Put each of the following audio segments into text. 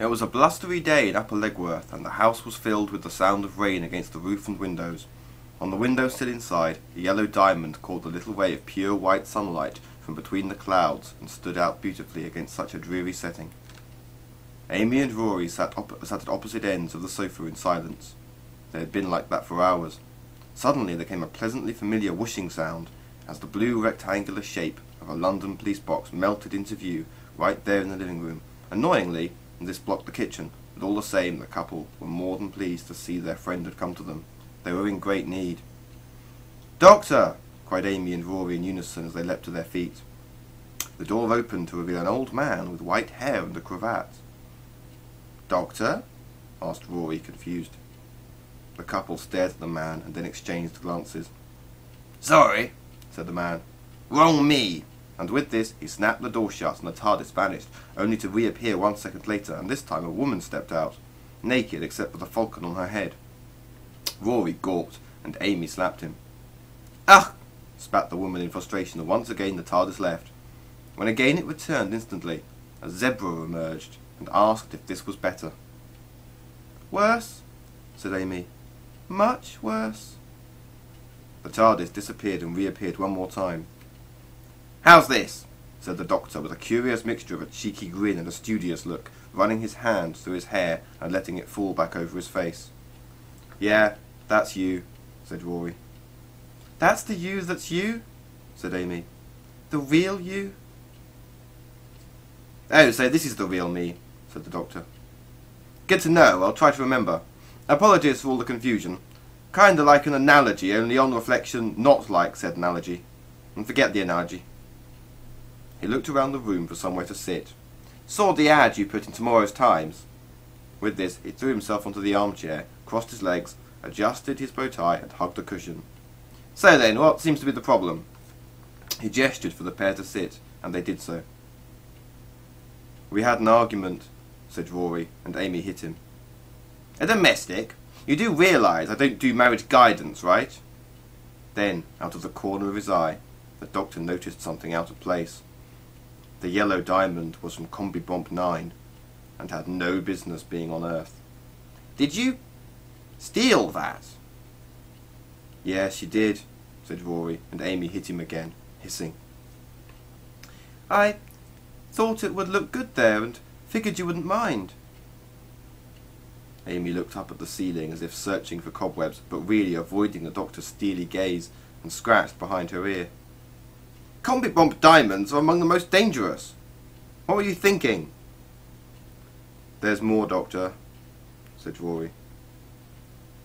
It was a blustery day in Upper Legworth, and the house was filled with the sound of rain against the roof and windows. On the window sill inside, a yellow diamond caught a little ray of pure white sunlight from between the clouds and stood out beautifully against such a dreary setting. Amy and Rory sat at opposite ends of the sofa in silence. They had been like that for hours. Suddenly there came a pleasantly familiar whooshing sound as the blue rectangular shape of a London police box melted into view right there in the living room. Annoyingly, this blocked the kitchen, but all the same the couple were more than pleased to see their friend had come to them. They were in great need. "Doctor!" cried Amy and Rory in unison as they leapt to their feet. The door opened to reveal an old man with white hair and a cravat. "Doctor?" asked Rory, confused. The couple stared at the man and then exchanged glances. "Sorry," said the man. "Wrong me." And with this, he snapped the door shut and the TARDIS vanished, only to reappear 1 second later, and this time a woman stepped out, naked except for the falcon on her head. Rory gawped, and Amy slapped him. "Ugh!" spat the woman in frustration, and once again the TARDIS left. When again it returned instantly, a zebra emerged, and asked if this was better. "Worse?" said Amy. "Much worse?" The TARDIS disappeared and reappeared one more time. "How's this?" said the Doctor, with a curious mixture of a cheeky grin and a studious look, running his hand through his hair and letting it fall back over his face. "Yeah, that's you," said Rory. "That's the you that's you?" said Amy. "The real you?" "Oh, so this is the real me," said the Doctor. "Good to know. I'll try to remember. Apologies for all the confusion. Kinda like an analogy, only on reflection, not like said analogy. And forget the analogy." He looked around the room for somewhere to sit. "Saw the ad you put in tomorrow's Times." With this, he threw himself onto the armchair, crossed his legs, adjusted his bow tie, and hugged a cushion. "So then, what seems to be the problem?" He gestured for the pair to sit, and they did so. "We had an argument," said Rory, and Amy hit him. "A domestic? You do realise I don't do marriage guidance, right?" Then, out of the corner of his eye, the Doctor noticed something out of place. The yellow diamond was from Combi Bomb 9, and had no business being on Earth. "Did you steal that?" "Yes, you did," said Rory, and Amy hit him again, hissing. "I thought it would look good there, and figured you wouldn't mind." Amy looked up at the ceiling as if searching for cobwebs, but really avoiding the Doctor's steely gaze, and scratched behind her ear. "Combi Bomb diamonds are among the most dangerous. What were you thinking?" "There's more, Doctor," said Rory.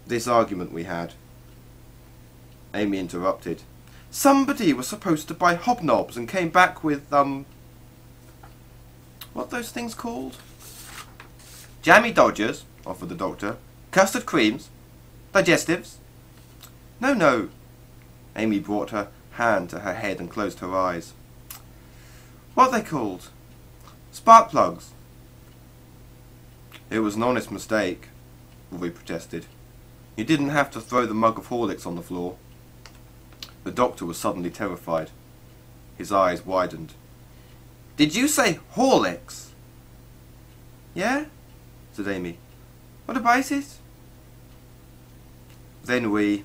"This argument we had." Amy interrupted. "Somebody was supposed to buy hobnobs and came back with, what are those things called?" "Jammy Dodgers," offered the Doctor. "Custard creams. Digestives." No. Amy brought her hand to her head and closed her eyes. "What are they called? Spark plugs." "It was an honest mistake," Rory protested. "You didn't have to throw the mug of Horlicks on the floor." The Doctor was suddenly terrified. His eyes widened. "Did you say Horlicks?" "Yeah," said Amy. "What about it?" "Then we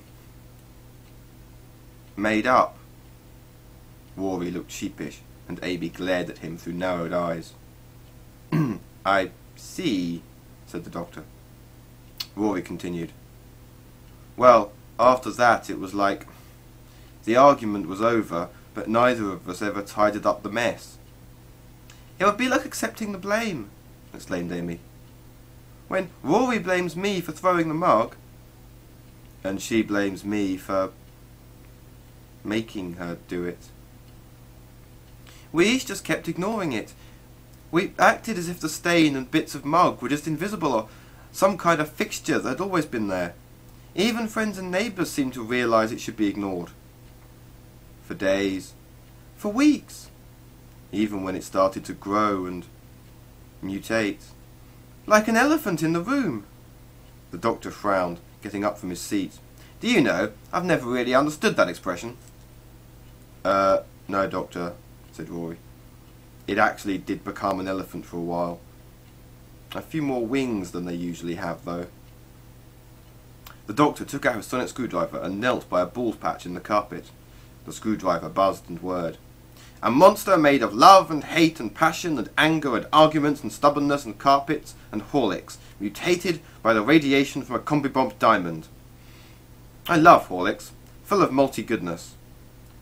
made up." Rory looked sheepish, and Amy glared at him through narrowed eyes. "I see," said the Doctor. Rory continued. "Well, after that it was like the argument was over, but neither of us ever tidied up the mess." "It would be like accepting the blame," exclaimed Amy. "When Rory blames me for throwing the mug, and she blames me for making her do it. We each just kept ignoring it. We acted as if the stain and bits of mug were just invisible, or some kind of fixture that had always been there. Even friends and neighbours seemed to realise it should be ignored. For days, for weeks, even when it started to grow and mutate. Like an elephant in the room." The Doctor frowned, getting up from his seat. "Do you know, I've never really understood that expression." No, Doctor," said Rory. "It actually did become an elephant for a while." A few more wings than they usually have, though. The doctor took out his sonic screwdriver and knelt by a bald patch in the carpet. The screwdriver buzzed and whirred. A monster made of love and hate and passion and anger and arguments and stubbornness and carpets and Horlicks, mutated by the radiation from a combi-bomb diamond. I love Horlicks, full of multi-goodness.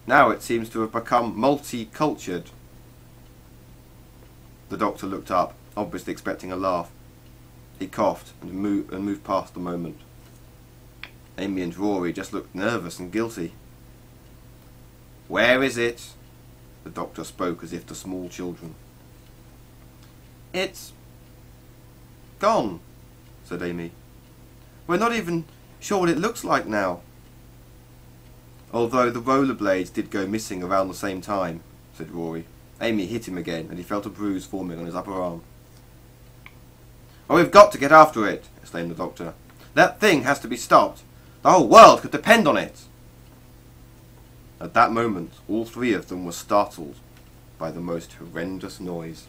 Now it seems to have become multi-cultured. The doctor looked up, obviously expecting a laugh. He coughed and moved past the moment. Amy and Rory just looked nervous and guilty. "Where is it?" The doctor spoke as if to small children. "It's gone," said Amy. "We're not even sure what it looks like now." "Although the rollerblades did go missing around the same time," said Rory. Amy hit him again, and he felt a bruise forming on his upper arm. "Oh, we've got to get after it," exclaimed the doctor. "That thing has to be stopped. The whole world could depend on it." At that moment, all three of them were startled by the most horrendous noise.